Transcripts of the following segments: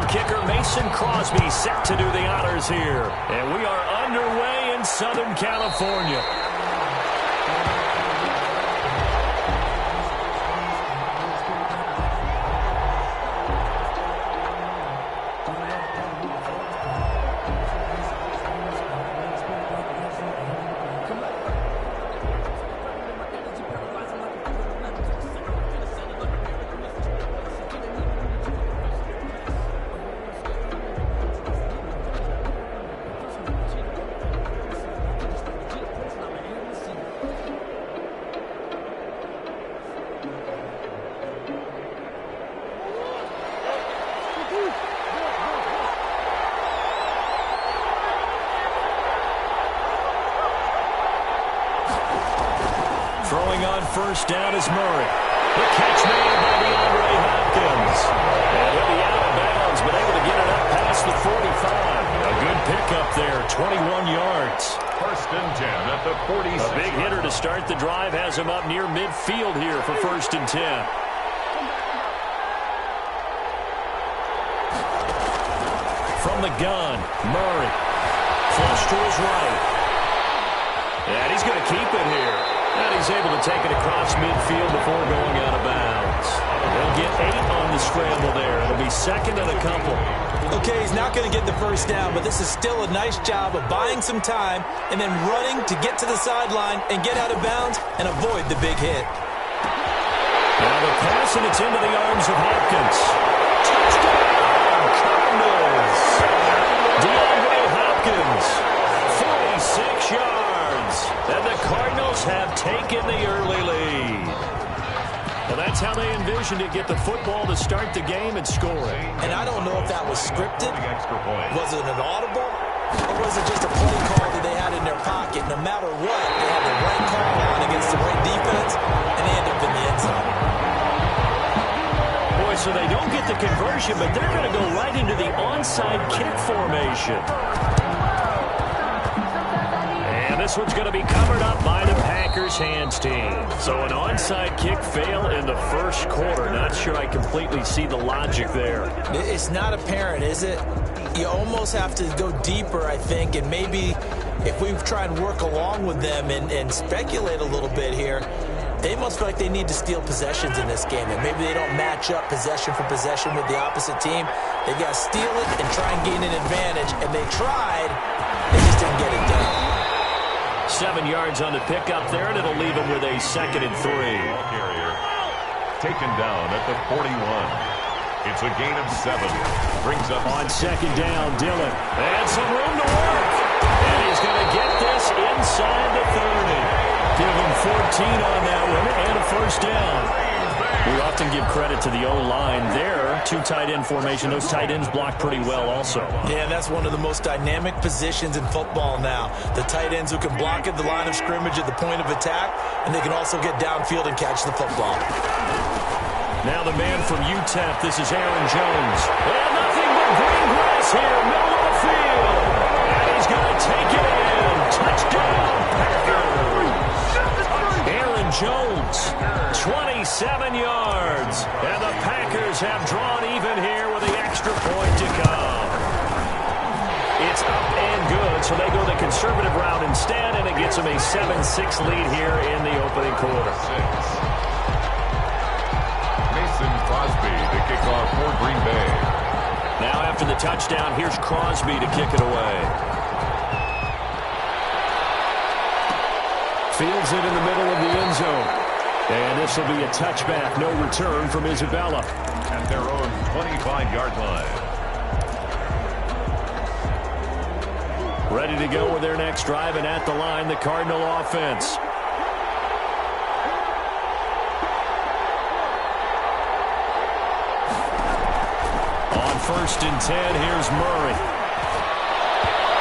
kicker Mason Crosby set to do the honors here. And we are underway in Southern California. Throwing on first down is Murray. The catch made by DeAndre Hopkins. And he'll be out of bounds, but able to get it up past the 45. A good pickup there, 21 yards. First and 10 at the 46. A big hitter to start the drive has him up near midfield here for first and 10. From the gun, Murray. Flush to his right. And he's going to keep it here. And he's able to take it across midfield before going out of bounds. They'll get 8 on the scramble there. It'll be second and a couple. Okay, he's not going to get the first down, but this is still a nice job of buying some time and then running to get to the sideline and get out of bounds and avoid the big hit. Now the pass, and it's into the arms of Hopkins. Touchdown, Cardinals. DeAndre Hopkins, 46 yards. And the Cardinals have taken the early lead. Well, that's how they envisioned it, get the football to start the game and scoring. And I don't know if that was scripted. Was it an audible? Or was it just a play call that they had in their pocket? No matter what, they had the right call on against the right defense, and they end up in the end zone. Boy, so they don't get the conversion, but they're going to go right into the onside kick formation. This one's going to be covered up by the Packers hands team. So an onside kick fail in the first quarter. Not sure I completely see the logic there. It's not apparent, is it? You almost have to go deeper, I think, and maybe if we try and work along with them and speculate a little bit here, they must feel like they need to steal possessions in this game, and maybe they don't match up possession for possession with the opposite team. They got to steal it and try and gain an advantage, and they tried, they just didn't get it done. 7 yards on the pickup there, and it'll leave him with a 2nd and 3. Carrier taken down at the 41. It's a gain of 7. Brings up on second down, Dillon. And some room to work. And he's going to get this inside the 30. Give him 14 on that one and a first down. We often give credit to the O-line there. 2 tight end formation. Those tight ends block pretty well also. Yeah, that's one of the most dynamic positions in football now. The tight ends who can block at the line of scrimmage at the point of attack, and they can also get downfield and catch the football. Now the man from UTEP, this is Aaron Jones. And nothing but green grass here, middle of the field. And he's going to take it in. Touchdown, Packers. Aaron Jones, 27 yards. And the Packers have drawn even here with the extra point to come. It's up and good, so they go the conservative route instead, and it gets them a 7-6 lead here in the opening quarter. Mason Crosby to kick off for Green Bay. Now after the touchdown, here's Crosby to kick it away. Fields it in the middle of the end zone. And this will be a touchback, no return from Isabella. At their own 25-yard line. Ready to go with their next drive, and at the line, the Cardinal offense. On first and 10, here's Murray.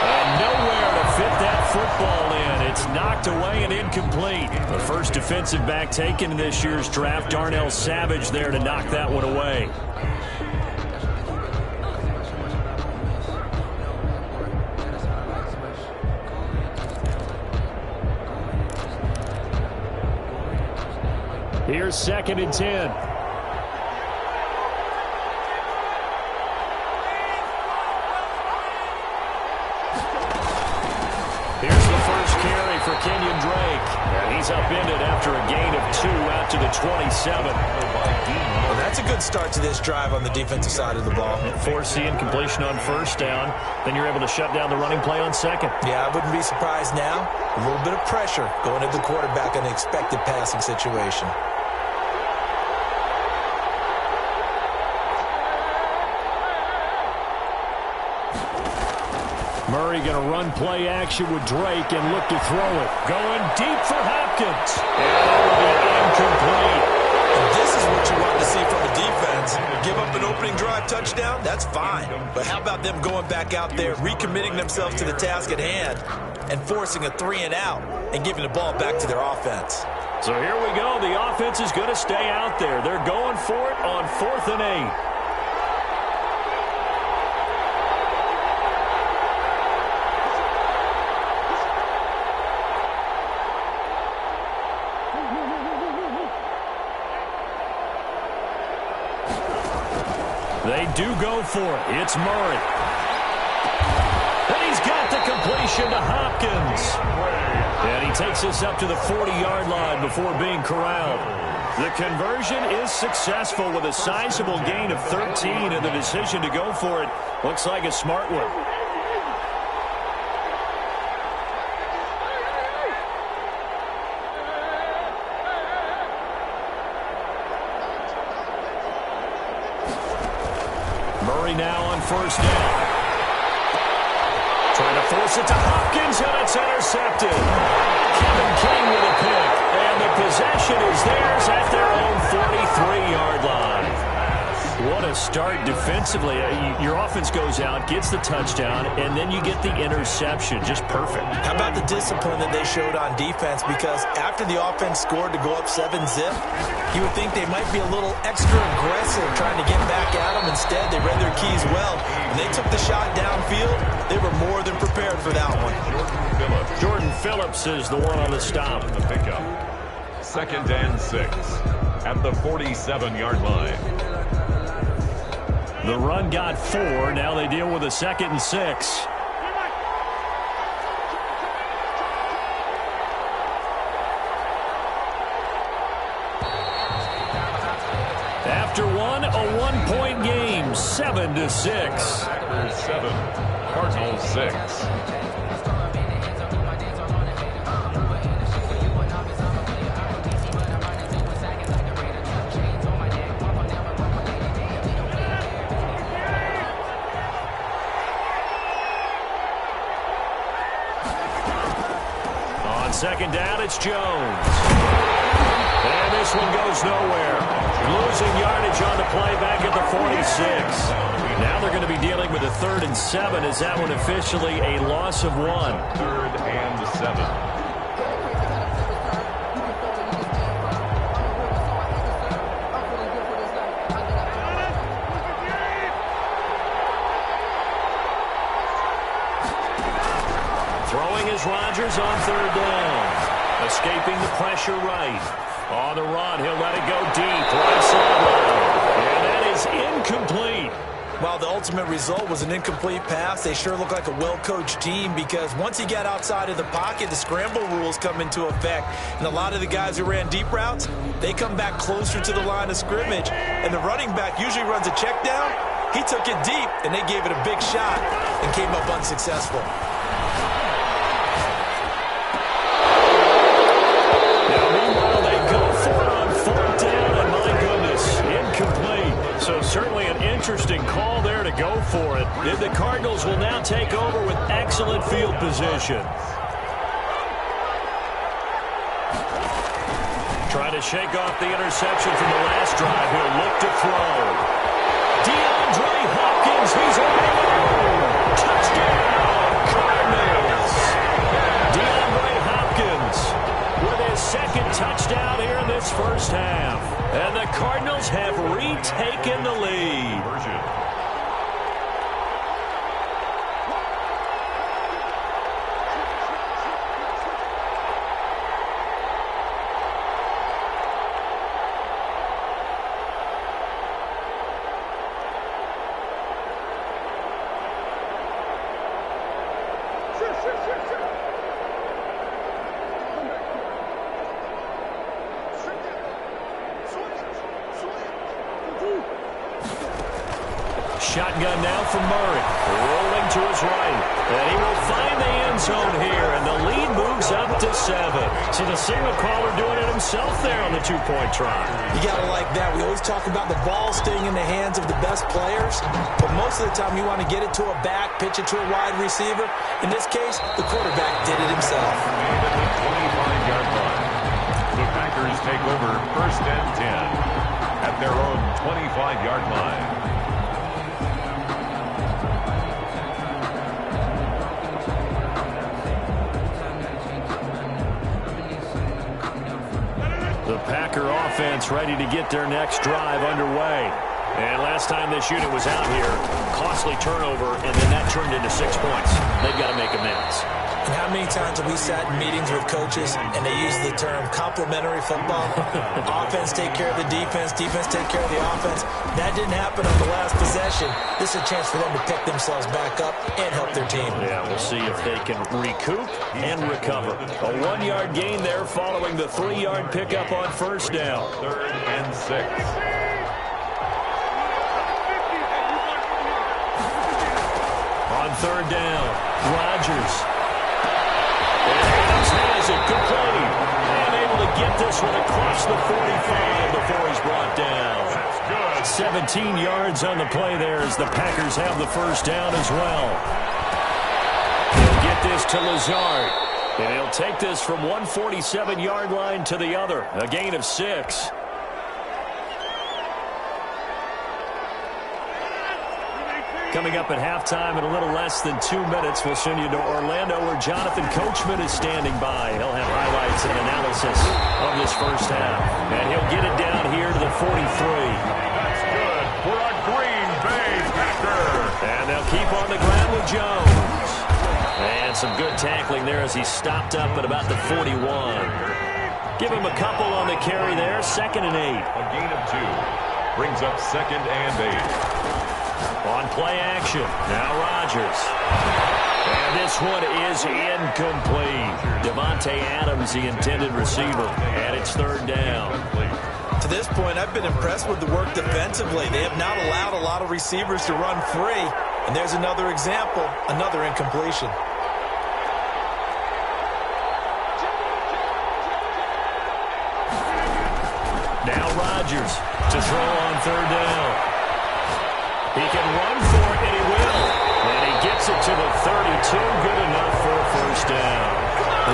And nowhere to fit that football in. It's knocked away and incomplete. The first defensive back taken in this year's draft, Darnell Savage, there to knock that one away. Here's second and 10. is upended after a gain of 2 out to the 27. Well, that's a good start to this drive on the defensive side of the ball. Force incompletion on first down. Then you're able to shut down the running play on second. Yeah, I wouldn't be surprised now. A little bit of pressure going to the quarterback in an expected passing situation. Murray going to run play action with Drake and look to throw it. Going deep for Hopkins. And that will be incomplete. And this is what you want to see from a defense. Give up an opening drive touchdown, that's fine. But how about them going back out there, recommitting themselves to the task at hand, and forcing a 3-and-out and giving the ball back to their offense. So here we go. The offense is going to stay out there. They're going for it on 4th and 8. They do go for it. It's Murray. And he's got the completion to Hopkins. And he takes us up to the 40-yard line before being corralled. The conversion is successful with a sizable gain of 13, and the decision to go for it looks like a smart one. Murray now on first down. Trying to force it to Hopkins, and it's intercepted. Kevin King with a pick, and the possession is theirs at their own 43-yard line. What a start defensively. Your offense goes out, gets the touchdown, and then you get the interception. Just perfect. How about the discipline that they showed on defense? Because after the offense scored to go up 7-zip, you would think they might be a little extra aggressive trying to get back at them. Instead, they read their keys well. When they took the shot downfield, they were more than prepared for that one. Jordan Phillips is the one on the stop. The pickup. 2nd and 6 at the 47-yard line. The run got 4. Now they deal with a 2nd and 6. After a one-point game, 7-6. 7, Cardinals 6. On 2nd down, it's Jones. And this one goes nowhere. Losing yardage on the play back at the 46. Now they're going to be dealing with a 3rd and 7. Is that one officially a loss of 1? 3rd and 7. Rodgers on 3rd down. Escaping the pressure right. On the run, he'll let it go deep. Right sideline. And that is incomplete. While the ultimate result was an incomplete pass, they sure look like a well-coached team, because once he got outside of the pocket, the scramble rules come into effect. And a lot of the guys who ran deep routes, they come back closer to the line of scrimmage. And the running back usually runs a check down. He took it deep, and they gave it a big shot and came up unsuccessful. So certainly an interesting call there to go for it. And the Cardinals will now take over with excellent field position. Trying to shake off the interception from the last drive. He'll look to throw. DeAndre Hopkins, he's on the road. Touchdown, Cardinals. DeAndre Hopkins with his 2nd touchdown here in this first half. And the Cardinals have retaken the lead. shotgun now from Murray. Rolling to his right. And he will find the end zone here, and the lead moves up to 7. See the signal caller doing it himself there on the two-point try. You got to like that. We always talk about the ball staying in the hands of the best players, but most of the time you want to get it to a back, pitch it to a wide receiver. In this case, the quarterback did it himself. At the 25-yard line, the Packers take over 1st and 10 at their own 25-yard line. The Packer offense ready to get their next drive underway. And last time this unit was out here, costly turnover, and then that turned into 6 points. They've got to make amends. And how many times have we sat in meetings with coaches and they use the term complementary football? Offense take care of the defense, defense take care of the offense. That didn't happen on the last possession. This is a chance for them to pick themselves back up and help their team. Yeah, we'll see if they can recoup and recover. A 1-yard gain there following the 3-yard pickup on 1st down. 3rd and 6. On 3rd down, Rodgers. And Adams has it, complete. And able to get this one across the 45 before he's brought down. That's good. 17 yards on the play there as the Packers have the 1st down as well. He'll get this to Lazard. And he'll take this from 147-yard line to the other. A gain of 6. Coming up at halftime in a little less than 2 minutes, we'll send you to Orlando where Jonathan Coachman is standing by. He'll have highlights and analysis of this 1st half. And he'll get it down here to the 43. That's good for a Green Bay Packer. And they'll keep on the ground with Jones. And some good tackling there as he stopped up at about the 41. Give him a couple on the carry there, 2nd and 8. A gain of 2 brings up 2nd and 8. On play action, now Rodgers. And this one is incomplete. Devontae Adams, the intended receiver, and it's 3rd down. To this point, I've been impressed with the work defensively. They have not allowed a lot of receivers to run free. And there's another example, another incompletion. Now Rodgers to throw on 3rd down. He can run for it, and he will. And he gets it to the 32. Good enough for a 1st down.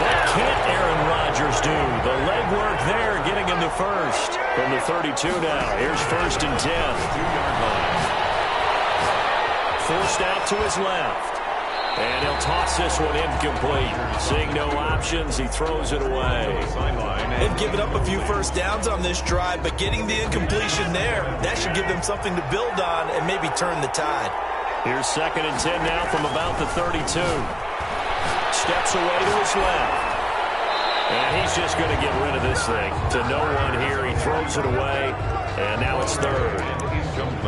What can't Aaron Rodgers do? The legwork there getting him to 1st. From the 32 now. Here's 1st and 10. 2-yard line. Forced out to his left. And he'll toss this one incomplete. Seeing no options, he throws it away. They've given up a few 1st downs on this drive, but getting the incompletion there, that should give them something to build on and maybe turn the tide. Here's 2nd and 10 now from about the 32. Steps away to his left. And he's just going to get rid of this thing. To no one here, he throws it away. And now it's 3rd.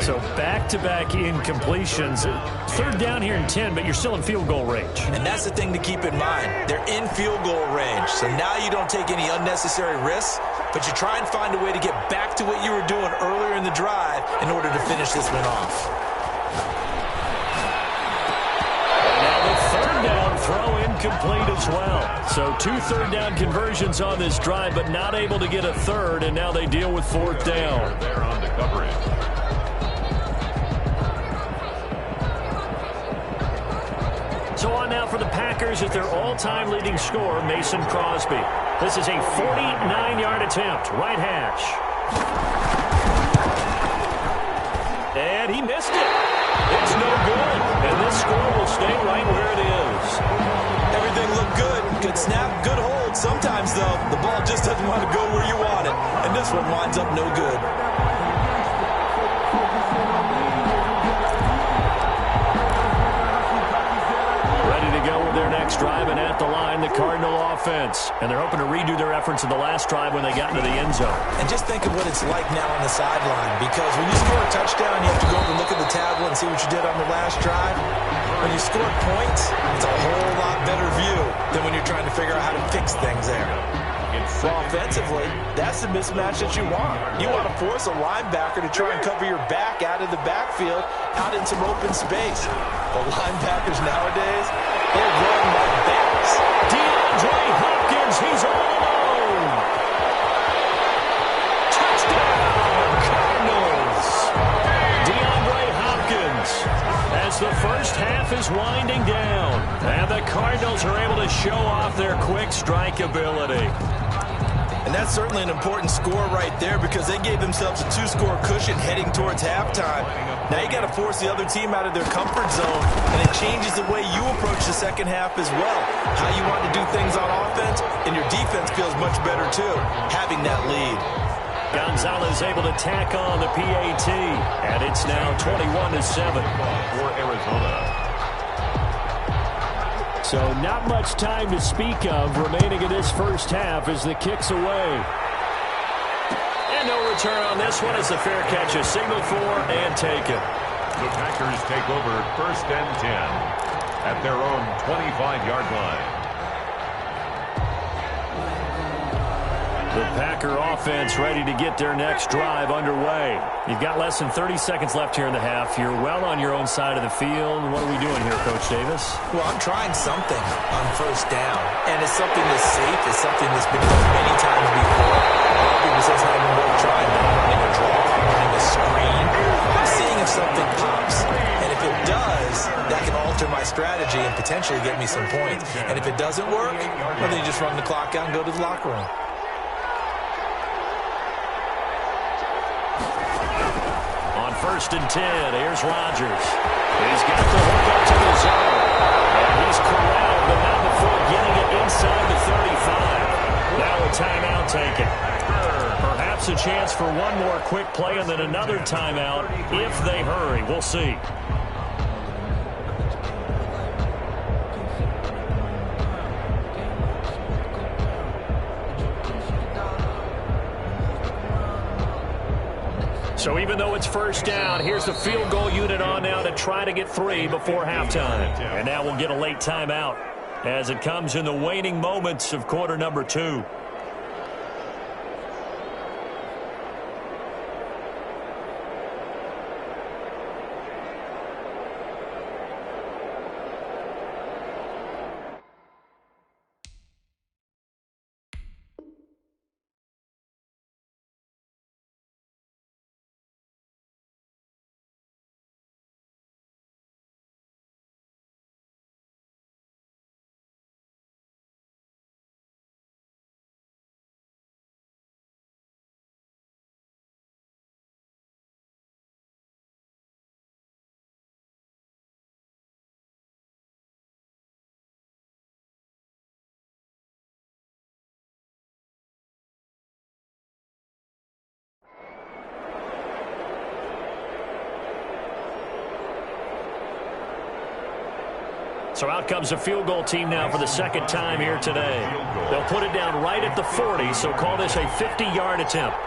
So back-to-back incompletions. 3rd down here in 10, but you're still in field goal range. And that's the thing to keep in mind. They're in field goal range. So now you don't take any unnecessary risks, but you try and find a way to get back to what you were doing earlier in the drive in order to finish this one off. And now the 3rd down throw incomplete as well. So 2 3rd down conversions on this drive, but not able to get a 3rd, and now they deal with 4th down. They're on the coverage. So on now for the Packers at their all-time leading scorer, Mason Crosby. This is a 49-yard attempt, right hash. And he missed it. It's no good. And this score will stay right where it is. Everything looked good. Good snap, good hold. Sometimes, though, the ball just doesn't want to go where you want it. And this one winds up no good. Their next drive, and at the line, the Cardinal offense. And they're hoping to redo their efforts in the last drive when they got into the end zone. And just think of what it's like now on the sideline, because when you score a touchdown, you have to go over and look at the tablet and see what you did on the last drive. When you score points, it's a whole lot better view than when you're trying to figure out how to fix things there. Well, offensively, that's the mismatch that you want. You want to force a linebacker to try and cover your back out of the backfield, out in some open space. The linebackers nowadays, they're run like bats. DeAndre Hopkins, he's all alone. Touchdown, Cardinals. DeAndre Hopkins, as the first half is winding down, and the Cardinals are able to show off their quick strike ability. And that's certainly an important score right there because they gave themselves a 2-score cushion heading towards halftime. Now you got to force the other team out of their comfort zone, and it changes the way you approach the second half as well. How you want to do things on offense, and your defense feels much better too, having that lead. Gonzalez able to tack on the PAT, and it's now 21-7 for Arizona. So not much time to speak of remaining in this first half as the kick's away. And no return on this one as the fair catch is signaled for and taken. The Packers take over first and 10 at their own 25-yard line. The Packer offense ready to get their next drive underway. You've got less than 30 seconds left here in the half. You're well on your own side of the field. What are we doing here, Coach Davis? Well, I'm trying something on first down, and it's something that's safe. It's something that's been done many times before. A lot of people say it's not even worth trying. I'm running a draw, I'm running a screen. I'm seeing if something pops, and if it does, that can alter my strategy and potentially get me some points. And if it doesn't work, well, then you just run the clock out and go to the locker room. First and 10, here's Rodgers. He's got to hook up to the zone. And he's corralled, but not before getting it inside the 35. Now a timeout taken. Perhaps a chance for one more quick play and then another timeout if they hurry. We'll see. So even though it's first down, here's the field goal unit on now to try to get 3 before halftime. And now we'll get a late timeout as it comes in the waning moments of quarter number 2. So out comes the field goal team now for the second time here today. They'll put it down right at the 40, so call this a 50-yard attempt.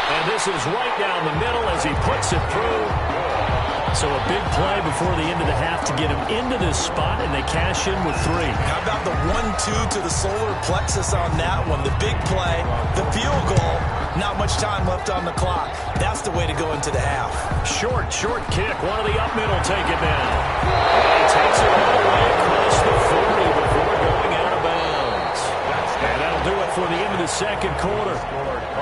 And this is right down the middle as he puts it through. So a big play before the end of the half to get him into this spot, and they cash in with 3. How about the 1-2 to the solar plexus on that one? The big play, the field goal, not much time left on the clock. That's the way to go into the half. Short kick. One of the up middle take it down. He takes it all the way across the 40 before going out of bounds. And that'll do it for the end of the second quarter.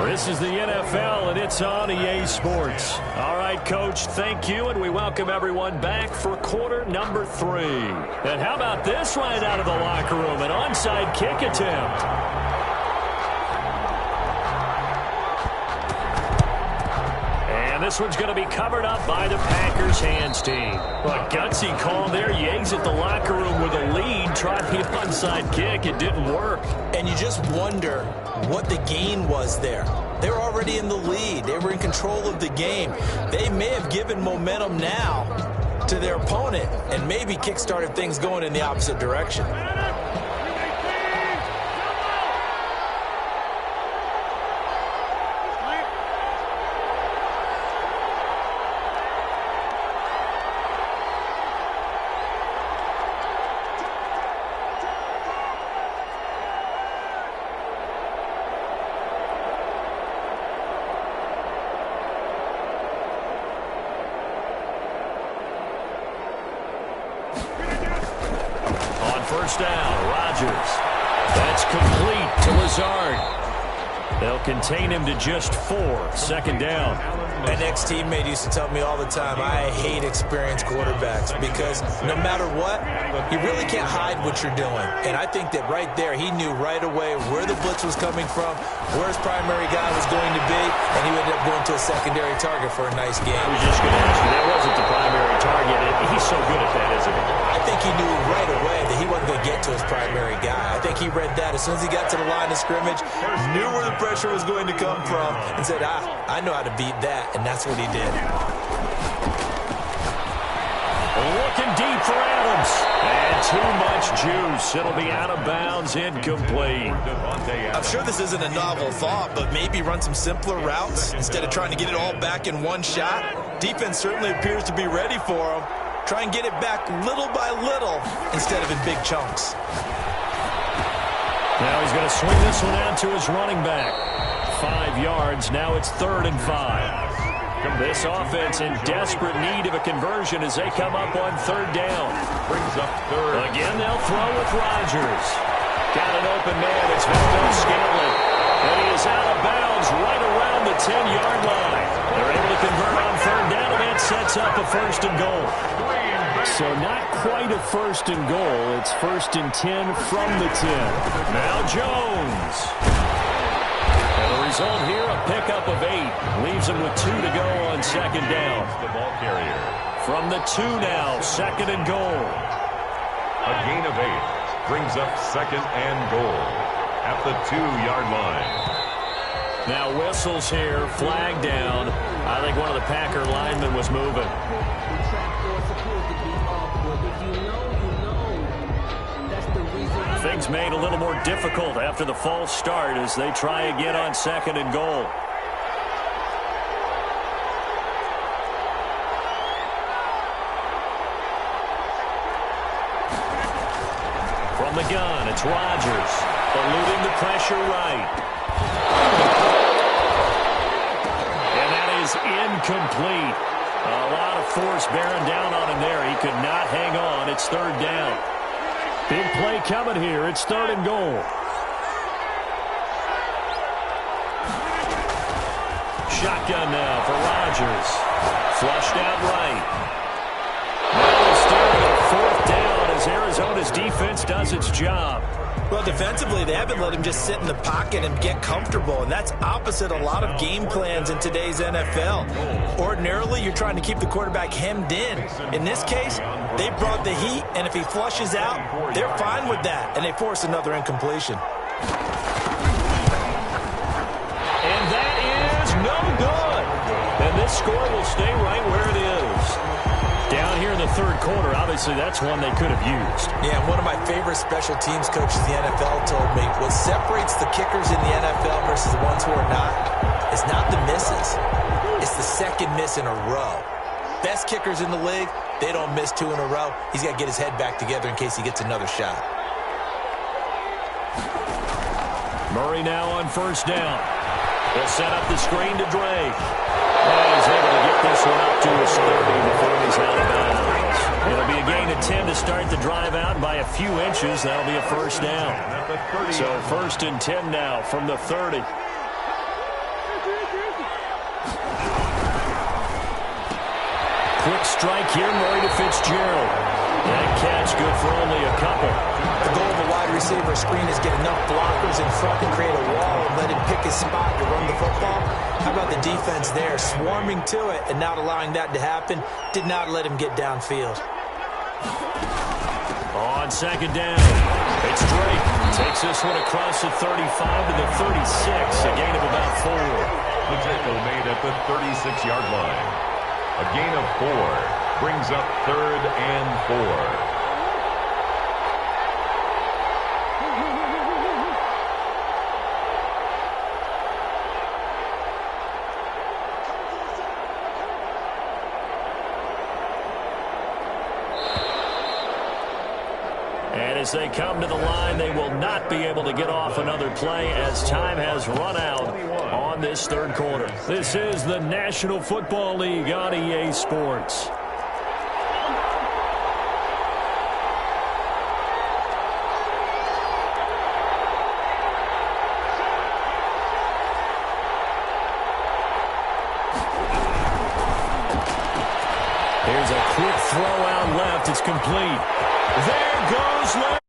This is the NFL, and it's on EA Sports. All right, Coach, thank you, and we welcome everyone back for quarter number 3. And how about this right out of the locker room, an onside kick attempt. And this one's going to be covered up by the Packers hands team. A gutsy call there. Yates at the locker room with a lead. Tried the onside kick. It didn't work. And you just wonder what the gain was there. They were already in the lead. They were in control of the game. They may have given momentum now to their opponent and maybe kick-started things going in the opposite direction. first down. Rodgers. That's complete to Lazard. They'll contain him to just 4. Second down. An ex-teammate used to tell me all the time, I hate experienced quarterbacks because no matter what, you really can't hide what you're doing. And I think that right there, he knew right away where the blitz was coming from, where his primary guy was going to be, and he ended up going to a secondary target for a nice game. I was just going to ask you, that wasn't the primary target. He's so good at that, isn't he? I think he knew right away that he wasn't going to get to his primary guy. I think he read that as soon as he got to the line of scrimmage, knew where the pressure was going to come from, and said, I know how to beat that. And that's what he did. Looking deep for Adams. And too much juice. It'll be out of bounds, incomplete. I'm sure this isn't a novel thought, but maybe run some simpler routes instead of trying to get it all back in one shot. Defense certainly appears to be ready for him. Try and get it back little by little instead of in big chunks. Now he's going to swing this one out to his running back. 5 yards. Now it's 3rd and 5. This offense in desperate need of a conversion as they come up on 3rd down. Brings up 3rd. Again, they'll throw with Rodgers. Got an open man. It's Valdez Scantling. And he is out of bounds right around the 10-yard line. They're able to convert on 3rd down, and that sets up a 1st and goal. So not quite a 1st and goal. It's 1st and 10 from the 10. Now Jones. And the result here, a pickup of 8. Leaves him with 2 to go on 2nd down. The ball carrier. From the 2 now, 2nd and goal. A gain of 8. Brings up 2nd and goal at the 2-yard line. Now whistles here, flag down. I think one of the Packer linemen was moving. Things made a little more difficult after the false start as they try again on 2nd and goal. From the gun, it's Rodgers, eluding the pressure right. And that is incomplete. A lot of force bearing down on him there. He could not hang on. It's 3rd down. Big play coming here. It's 3rd and goal. Shotgun now for Rodgers. Flushed out right. Now they're staring at 4th down as Arizona's defense does its job. Well, defensively, they haven't let him just sit in the pocket and get comfortable, and that's opposite a lot of game plans in today's NFL. Ordinarily, you're trying to keep the quarterback hemmed in. In this case, they brought the heat, and if he flushes out, they're fine with that, and they force another incompletion. And that is no good. And this score will stay right where it is. Down here in the 3rd quarter, obviously that's one they could have used. Yeah, one of my favorite special teams coaches in the NFL told me what separates the kickers in the NFL versus the ones who are not is not the misses. It's the 2nd miss in a row. Best kickers in the league, they don't miss 2 in a row. He's got to get his head back together in case he gets another shot. Murray now on 1st down. They'll set up the screen to Drake. And he's able to get this one up to his 30 before he's out of bounds. It'll be a gain of 10 to start the drive out by a few inches. That'll be a 1st down. So 1st and 10 now from the 30. Quick strike here, Murray to Fitzgerald. That catch good for only a couple. The goal of a wide receiver screen is get enough blockers in front to create a wall and let him pick his spot to run the football. How about the defense there, swarming to it and not allowing that to happen? Did not let him get downfield. On 2nd down, it's Drake. Takes this one across the 35 to the 36, a gain of about 4. The tackle made at the 36-yard line. A gain of 4 brings up 3rd and 4. And as they come to the line, they will not be able to get off another play as time has run out on this 3rd quarter. This is the National Football League on EA Sports. Here's a quick throw out left. It's complete. There goes left.